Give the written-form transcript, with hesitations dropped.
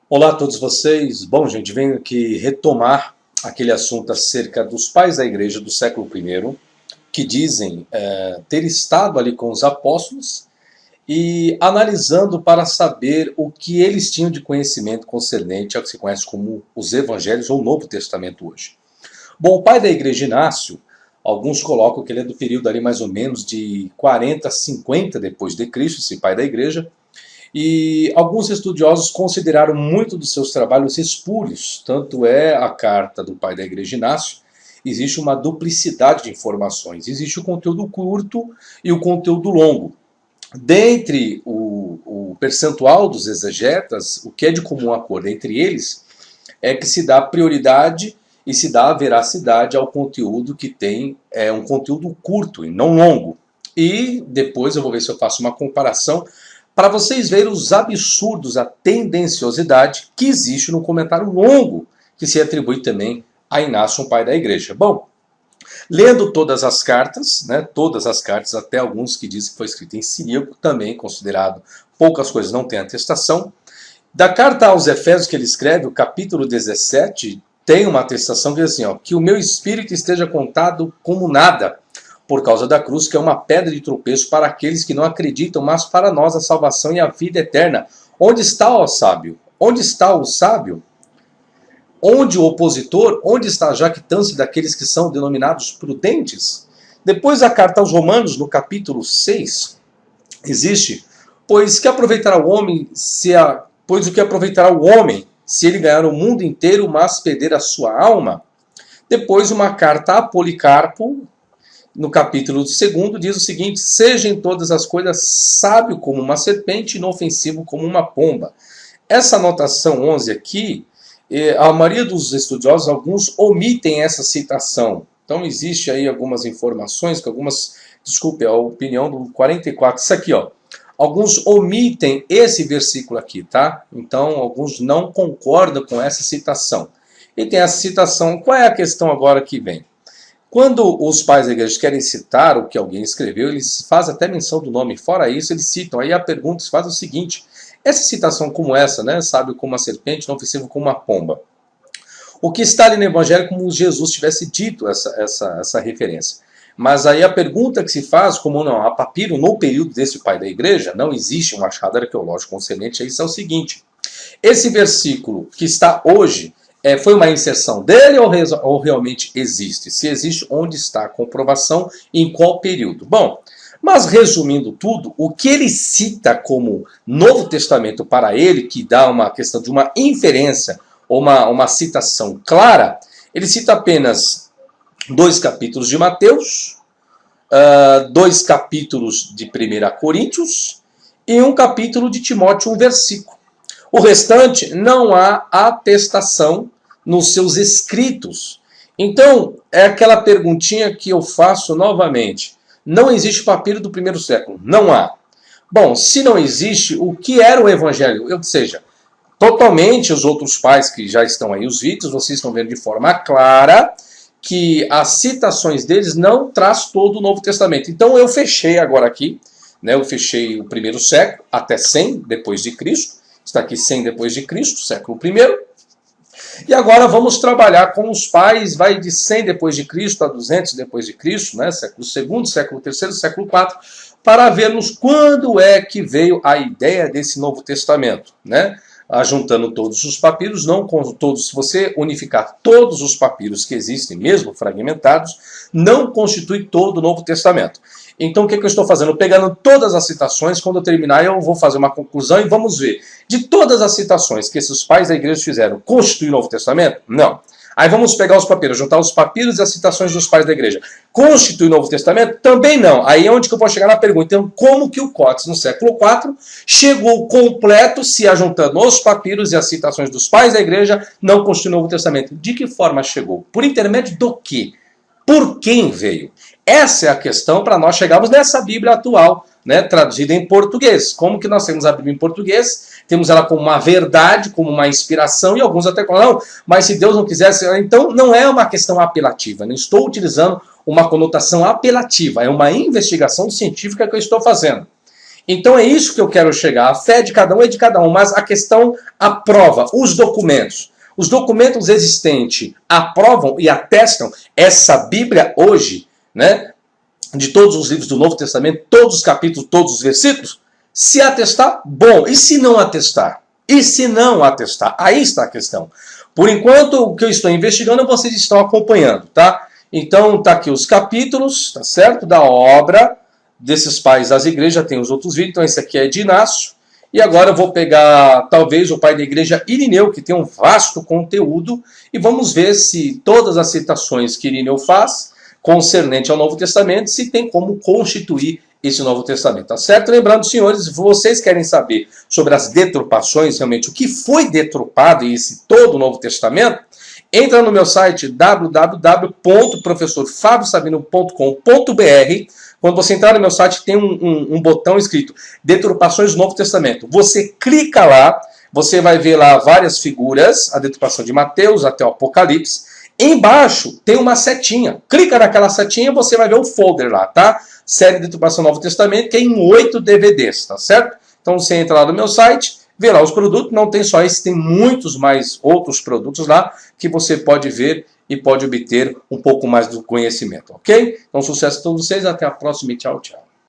Olá a todos vocês. Bom, gente, venho aqui retomar aquele assunto acerca dos pais da igreja do século I, que dizem ter estado ali com os apóstolos e analisando para saber o que eles tinham de conhecimento concernente ao que se conhece como os evangelhos ou o Novo Testamento hoje. Bom, o pai da igreja Inácio, alguns colocam que ele é do período ali mais ou menos de 40 a 50 depois de Cristo, esse pai da igreja. E alguns estudiosos consideraram muito dos seus trabalhos espúrios, tanto é a carta do pai da igreja Inácio, existe uma duplicidade de informações, existe o conteúdo curto e o conteúdo longo. Dentre o percentual dos exegetas, o que é de comum acordo entre eles é que se dá prioridade e se dá veracidade ao conteúdo que tem um conteúdo curto e não longo. E depois eu vou ver se eu faço uma comparação para vocês verem os absurdos, a tendenciosidade que existe no comentário longo, que se atribui também a Inácio, um pai da igreja. Bom, lendo todas as cartas, até alguns que dizem que foi escrito em siríaco, também considerado poucas coisas não tem atestação. Da carta aos Efésios que ele escreve, o capítulo 17, tem uma atestação que diz assim, que o meu espírito esteja contado como nada, por causa da cruz, que é uma pedra de tropeço para aqueles que não acreditam, mas para nós a salvação e a vida eterna. Onde está, ó sábio? Onde está o sábio? Onde o opositor? Onde está a jactância daqueles que são denominados prudentes? Depois da carta aos Romanos, no capítulo 6, existe, pois o que aproveitará o homem se ele ganhar o mundo inteiro, mas perder a sua alma? Depois uma carta a Policarpo, no capítulo 2, diz o seguinte: seja em todas as coisas sábio como uma serpente, inofensivo como uma pomba. Essa anotação 11 aqui, a maioria dos estudiosos, alguns omitem essa citação. Então existe aí algumas informações, a opinião do 44, isso aqui, alguns omitem esse versículo aqui, tá? Então alguns não concordam com essa citação. E tem essa citação, qual é a questão agora que vem? Quando os pais da igreja querem citar o que alguém escreveu, eles fazem até menção do nome. Fora isso, eles citam. Aí a pergunta se faz o seguinte: essa citação como essa, sábio como uma serpente, não ofensivo como uma pomba. O que está ali no evangelho como Jesus tivesse dito essa referência. Mas aí a pergunta que se faz, como não há papiro no período desse pai da igreja, não existe um achado arqueológico concernente a isso, é o seguinte: esse versículo que está hoje, foi uma inserção dele ou realmente existe? Se existe, onde está a comprovação e em qual período? Bom, mas resumindo tudo, o que ele cita como Novo Testamento para ele, que dá uma questão de uma inferência, ou uma citação clara, ele cita apenas 2 capítulos de Mateus, 2 capítulos de 1 Coríntios e 1 capítulo de Timóteo, 1 versículo. O restante não há atestação nos seus escritos. Então, é aquela perguntinha que eu faço novamente. Não existe papiro do primeiro século. Não há. Bom, se não existe, o que era o evangelho? Ou seja, totalmente os outros pais que já estão aí, os vídeos, vocês estão vendo de forma clara que as citações deles não traz todo o Novo Testamento. Então eu fechei agora aqui, eu fechei o primeiro século, até 100 depois de Cristo. Está aqui 100 depois de Cristo, século I. E agora vamos trabalhar com os pais, vai de 100 depois de Cristo a 200 depois de Cristo, século II, século III, século IV, para vermos quando é que veio a ideia desse Novo Testamento, Ajuntando todos os papiros, não com todos, se você unificar todos os papiros que existem, mesmo fragmentados, não constitui todo o Novo Testamento. Então o que eu estou fazendo? Pegando todas as citações, quando eu terminar eu vou fazer uma conclusão e vamos ver. De todas as citações que esses pais da igreja fizeram, constitui o Novo Testamento? Não. Aí vamos pegar os papiros, juntar os papiros e as citações dos pais da igreja. Constitui o Novo Testamento? Também não. Aí é onde que eu vou chegar na pergunta. Então, como que o Cotes, no século IV, chegou completo, se ajuntando os papiros e as citações dos pais da igreja, não constitui o Novo Testamento? De que forma chegou? Por intermédio do quê? Por quem veio? Essa é a questão para nós chegarmos nessa Bíblia atual, traduzida em português. Como que nós temos a Bíblia em português? Temos ela como uma verdade, como uma inspiração, e alguns até falam, não, mas se Deus não quisesse... Então não é uma questão apelativa, não estou utilizando uma conotação apelativa, é uma investigação científica que eu estou fazendo. Então é isso que eu quero chegar. A fé de cada um é de cada um, mas a questão, a prova, os documentos. Os documentos existentes aprovam e atestam essa Bíblia hoje, né? De todos os livros do Novo Testamento, todos os capítulos, todos os versículos. Se atestar, bom. E se não atestar? E se não atestar? Aí está a questão. Por enquanto, o que eu estou investigando, vocês estão acompanhando, tá? Então, tá aqui os capítulos, tá certo? Da obra desses pais das igrejas, tem os outros vídeos. Então, esse aqui é de Inácio. E agora eu vou pegar, talvez, o pai da igreja Irineu, que tem um vasto conteúdo, e vamos ver se todas as citações que Irineu faz, concernente ao Novo Testamento, se tem como constituir esse Novo Testamento, tá certo? Lembrando, senhores, vocês querem saber sobre as deturpações, realmente, o que foi deturpado em esse todo o Novo Testamento, entra no meu site www.professorfabiosabino.com.br. Quando você entrar no meu site, tem um botão escrito Deturpações do Novo Testamento. Você clica lá, você vai ver lá várias figuras, a deturpação de Mateus até o Apocalipse. Embaixo tem uma setinha. Clica naquela setinha e você vai ver o folder lá, tá? Série de Deturpação do Novo Testamento, que é em 8 DVDs, tá certo? Então você entra lá no meu site, vê lá os produtos. Não tem só esse, tem muitos mais outros produtos lá que você pode ver e pode obter um pouco mais do conhecimento, ok? Então, sucesso a todos vocês, até a próxima e tchau, tchau.